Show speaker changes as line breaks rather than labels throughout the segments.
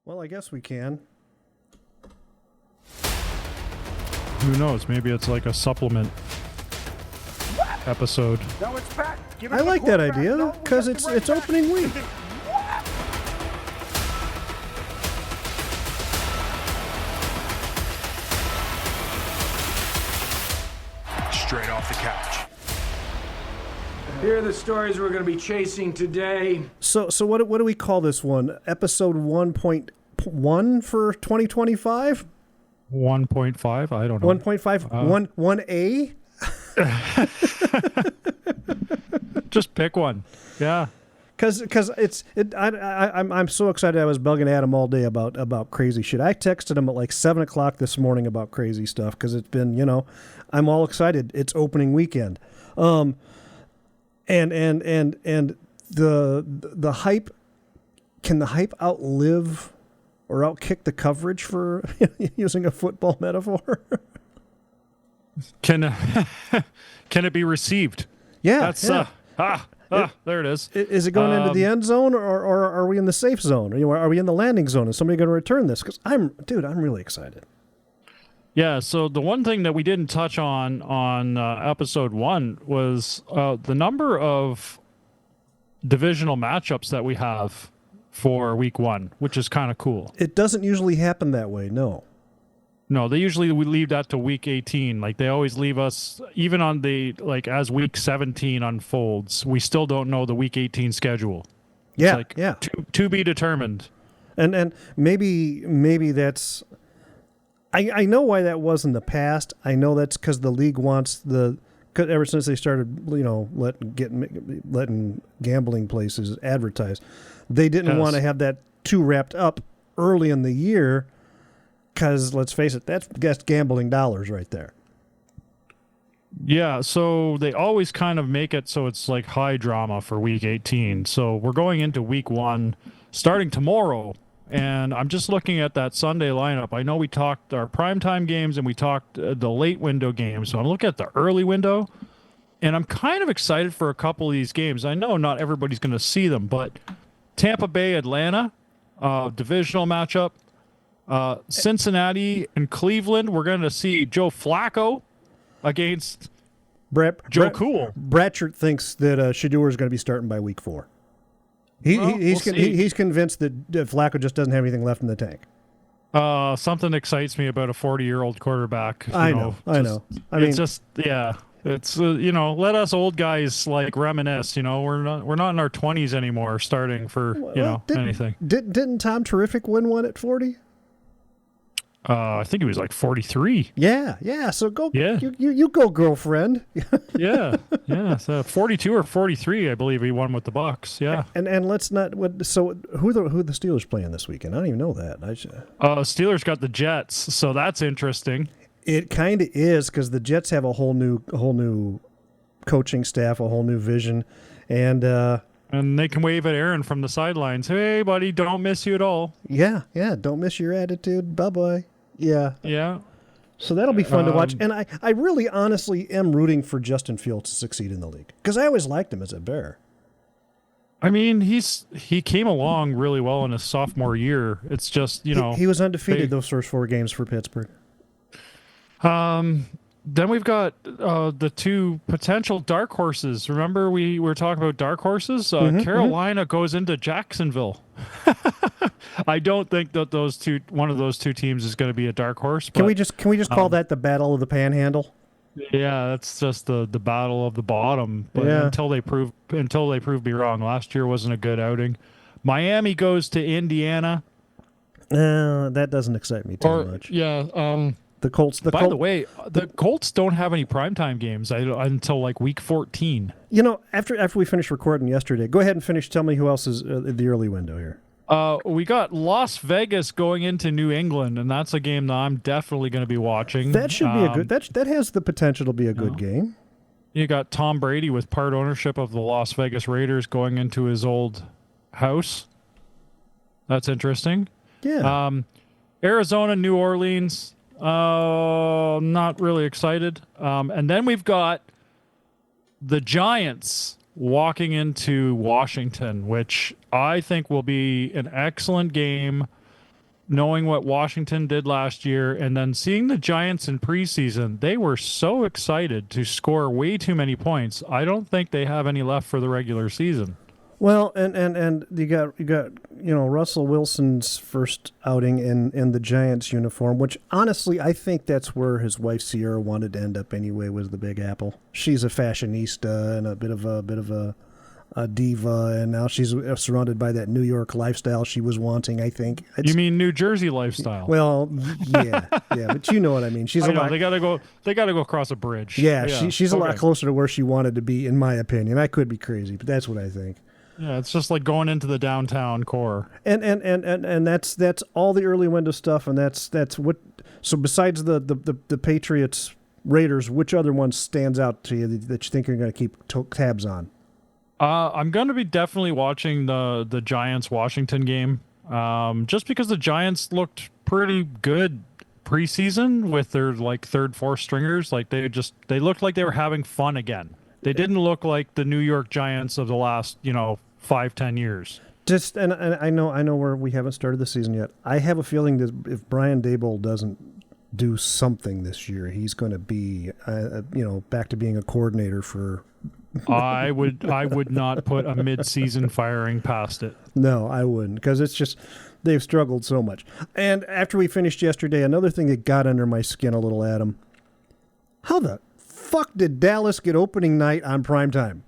Well, I guess we can.
Who knows? Maybe it's like a supplement episode.
No, it's back. Give it
I
to the
like that
quarterback.
idea
No, we
because
got
it's
the right
it's
back.
opening week.
Straight off the couch.
Here are the stories we're going to be chasing today.
So what do we call this one? Episode 1.1 for 2025?
1.5? I don't know.
1.5? 1A?
Just pick one. Yeah.
Because I'm so excited. I was bugging Adam all day about crazy shit. I texted him at like 7 o'clock this morning about crazy stuff because it's been, I'm all excited. It's opening weekend. And the hype, can the hype outlive or outkick the coverage, for using a football metaphor?
Can it be received?
Yeah.
That's there it is.
Is it going into the end zone, or are we in the safe zone? Are we in the landing zone? Is somebody going to return this? Because I'm really excited.
Yeah, so the one thing that we didn't touch on episode 1 was the number of divisional matchups that we have for week 1, which is kind of cool.
It doesn't usually happen that way, no.
No, they usually leave that to week 18. Like, they always leave us, even on as week 17 unfolds, we still don't know the week 18 schedule.
Yeah,
It's
yeah.
To be determined.
And maybe that's... I know why that was in the past. I know that's because the league wants ever since they started, letting gambling places advertise, they didn't want to have that too wrapped up early in the year. Because let's face it, that's gambling dollars right there.
Yeah, so they always kind of make it so it's like high drama for week 18. So we're going into week 1 starting tomorrow. And I'm just looking at that Sunday lineup. I know we talked our primetime games and we talked the late window games. So I'm looking at the early window, and I'm kind of excited for a couple of these games. I know not everybody's going to see them, but Tampa Bay, Atlanta, divisional matchup. Cincinnati and Cleveland, we're going to see Joe Flacco against Joe Cool.
Bratchert thinks that Shador is going to be starting by week 4. He's convinced that Flacco just doesn't have anything left in the tank.
Something excites me about a 40-year-old quarterback.
I know.
It's just, yeah. It's let us old guys reminisce. We're not in our 20s anymore, starting for anything.
Didn't Tom Terrific win one at 40?
I think he was 43.
Yeah. So go.
Yeah.
You go, girlfriend.
Yeah. So 42 or 43, I believe he won with the Bucks. Yeah.
And let's not. So who the Steelers playing this weekend? I don't even know that.
Steelers got the Jets, so that's interesting.
It kind of is, because the Jets have a whole new coaching staff, a whole new vision, and
they can wave at Aaron from the sidelines. Hey, buddy, don't miss you at all.
Yeah. Don't miss your attitude. Bye-bye. Yeah. So that'll be fun to watch. And I really honestly am rooting for Justin Fields to succeed in the league, because I always liked him as a Bear.
I mean, he came along really well in his sophomore year. It's just,
he was undefeated those first 4 games for Pittsburgh.
Then we've got the 2 potential dark horses. Remember we were talking about dark horses? Carolina goes into Jacksonville. I don't think that one of those two teams is going to be a dark horse.
Can we just call that the Battle of the Panhandle?
Yeah, that's just the battle of the bottom. But
yeah.
until they prove me wrong. Last year wasn't a good outing. Miami goes to Indiana.
That doesn't excite me too much.
Yeah.
The Colts.
By the way, the Colts don't have any primetime games until week 14.
After we finished recording yesterday, go ahead and finish. Tell me who else is the early window here.
We got Las Vegas going into New England, and that's a game that I'm definitely going to be watching.
That should be a good. That has the potential to be a good game.
You got Tom Brady with part ownership of the Las Vegas Raiders going into his old house. That's interesting.
Yeah.
Arizona, New Orleans. Not really excited. And then we've got the Giants walking into Washington, which I think will be an excellent game. knowing what Washington did last year, and then seeing the Giants in preseason, they were so excited to score way too many points. I don't think they have any left for the regular season.
Well, and you got Russell Wilson's first outing in the Giants uniform, which honestly I think that's where his wife Sierra wanted to end up anyway, was the Big Apple. She's a fashionista and a bit of a diva, and now she's surrounded by that New York lifestyle she was wanting. I think.
You mean New Jersey lifestyle?
Well, yeah, but you know what I mean. She's
they gotta go across a bridge.
Yeah, she's a lot closer to where she wanted to be, in my opinion. I could be crazy, but that's what I think.
Yeah, it's just like going into the downtown core.
And that's all the early window stuff, and that's what. So besides the Patriots Raiders, which other one stands out to you that you think you're going to keep tabs on?
I'm going to be definitely watching the Giants Washington game, just because the Giants looked pretty good preseason with their like third, fourth stringers. Like they looked like they were having fun again. They didn't look like the New York Giants of the last 5-10 years.
Just and I know where we haven't started the season yet. I have a feeling that if Brian Daboll doesn't do something this year, he's going to be back to being a coordinator for.
I would not put a mid-season firing past it.
No, I wouldn't, because it's just they've struggled so much. And after we finished yesterday, another thing that got under my skin a little, Adam. How the fuck did Dallas get opening night on primetime?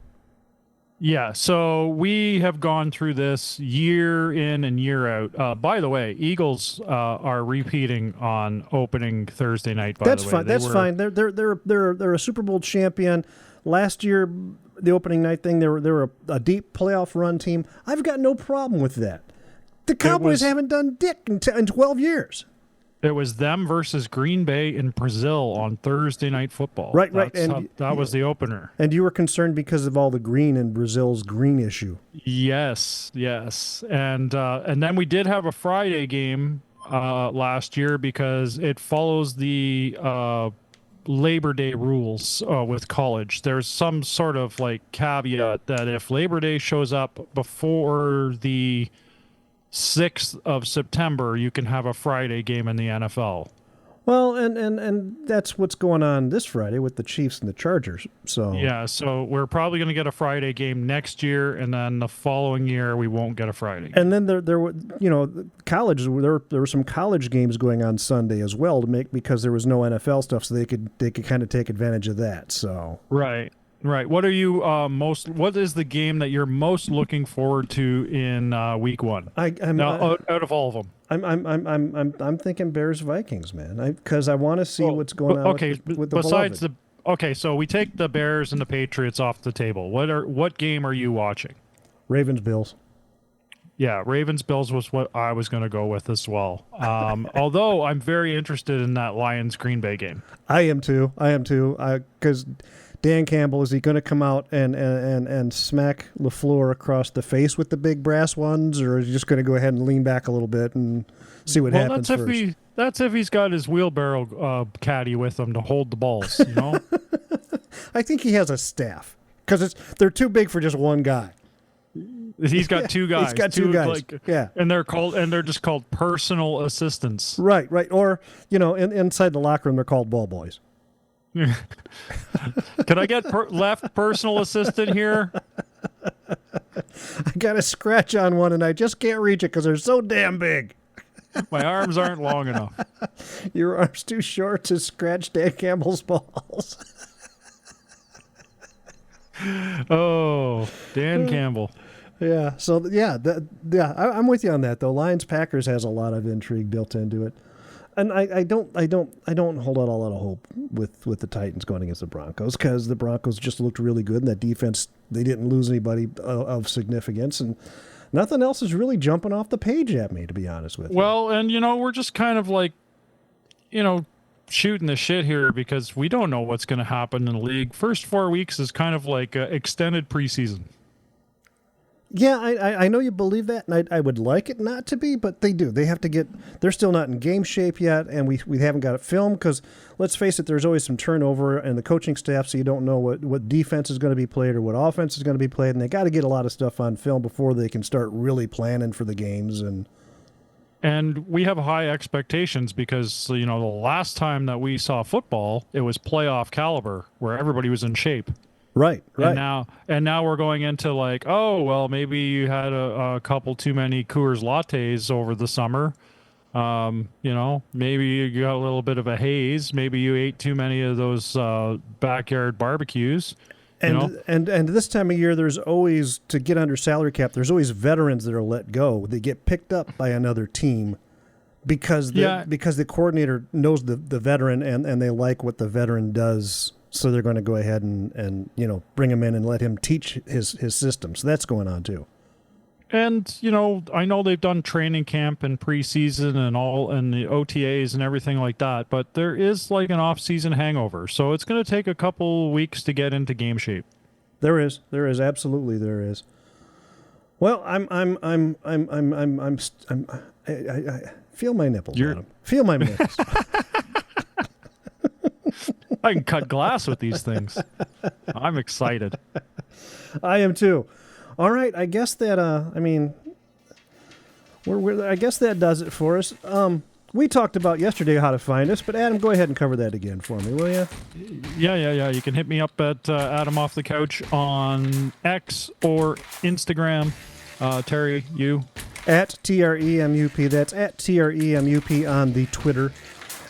Yeah, so we have gone through this year in and year out. By the way, Eagles are repeating on opening Thursday night.
That's fine. That's fine. They're a Super Bowl champion. Last year, the opening night thing, they were a deep playoff run team. I've got no problem with that. The Cowboys haven't done dick in 12 years.
It was them versus Green Bay in Brazil on Thursday Night Football.
Right. And
that was the opener.
And you were concerned because of all the green in Brazil's green issue.
Yes. And then we did have a Friday game last year because it follows the Labor Day rules with college. There's some sort of like caveat that if Labor Day shows up before the 6th of September, you can have a Friday game in the NFL.
Well, and that's what's going on this Friday with the Chiefs and the Chargers. So
yeah, so we're probably going to get a Friday game next year, and then the following year we won't get a Friday game.
And then there were college. There were some college games going on Sunday as well because there was no NFL stuff, so they could kind of take advantage of that. So
right. What are you what is the game that you're most looking forward to in week one?
Out
of all of them.
I'm thinking Bears Vikings, man, because I want to see what's going on.
Okay,
with the
besides
beloved.
So we take the Bears and the Patriots off the table. What game are you watching?
Ravens Bills.
Yeah, Ravens Bills was what I was going to go with as well. Although I'm very interested in that Lions Green Bay game.
I am too. Because Dan Campbell, is he going to come out and smack LaFleur across the face with the big brass ones, or is he just going to go ahead and lean back a little bit and see what happens first?
That's if he's got his wheelbarrow caddy with him to hold the balls,
I think he has a staff because they're too big for just one guy.
He's got two guys.
He's got two guys.
And they're just called personal assistants.
Right. Or, inside the locker room, they're called ball boys.
Can I get left personal assistant here?
I got a scratch on one, and I just can't reach it because they're so damn big.
My arms aren't long enough.
Your arm's too short to scratch Dan Campbell's balls.
Oh, Dan Campbell.
Yeah. So I'm with you on that though. Lions Packers has a lot of intrigue built into it. And I don't hold out a lot of hope with the Titans going against the Broncos, because the Broncos just looked really good, and that defense, they didn't lose anybody of significance, and nothing else is really jumping off the page at me, to be honest with you.
Well, and we're just kind of like, shooting the shit here because we don't know what's going to happen in the league. First 4 weeks is kind of like extended preseason.
Yeah, I know you believe that, and I would like it not to be, but they do. They have to they're still not in game shape yet, and we haven't got it filmed because, let's face it, there's always some turnover in the coaching staff, so you don't know what defense is going to be played or what offense is going to be played, and they got to get a lot of stuff on film before they can start really planning for the games. And
And we have high expectations because, the last time that we saw football, it was playoff caliber where everybody was in shape.
Right.
And now we're going into like, oh, well, maybe you had a couple too many Coors Lattes over the summer. Maybe you got a little bit of a haze. Maybe you ate too many of those backyard barbecues.
And this time of year, there's always, to get under salary cap, there's always veterans that are let go. They get picked up by another team because the coordinator knows the veteran and they like what the veteran does. So they're going to go ahead and bring him in and let him teach his system. So that's going on too.
And, I know they've done training camp and preseason and the OTAs and everything like that, but there is like an off-season hangover. So it's going to take a couple weeks to get into game shape.
There is, absolutely there is. Well, I feel my nipples, Adam. Feel my nipples.
I can cut glass with these things. I'm excited.
I am too. All right, I guess that I guess that does it for us. We talked about yesterday how to find us, but Adam, go ahead and cover that again for me, will you?
Yeah. You can hit me up at Adam Off the Couch on X or Instagram. Terry, you?
At TREMUP. That's at TREMUP on the Twitter.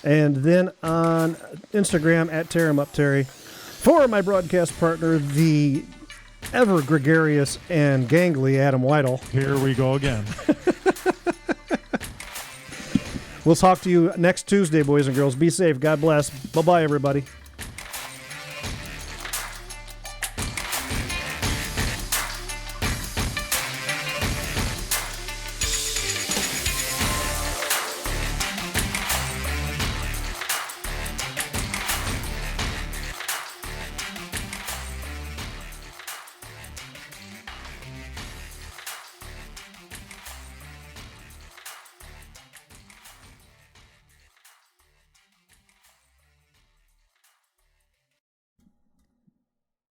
And then on Instagram, at Tear 'em Up Terry. For my broadcast partner, the ever gregarious and gangly Adam Weidel.
Here we go again.
We'll talk to you next Tuesday, boys and girls. Be safe. God bless. Bye-bye, everybody.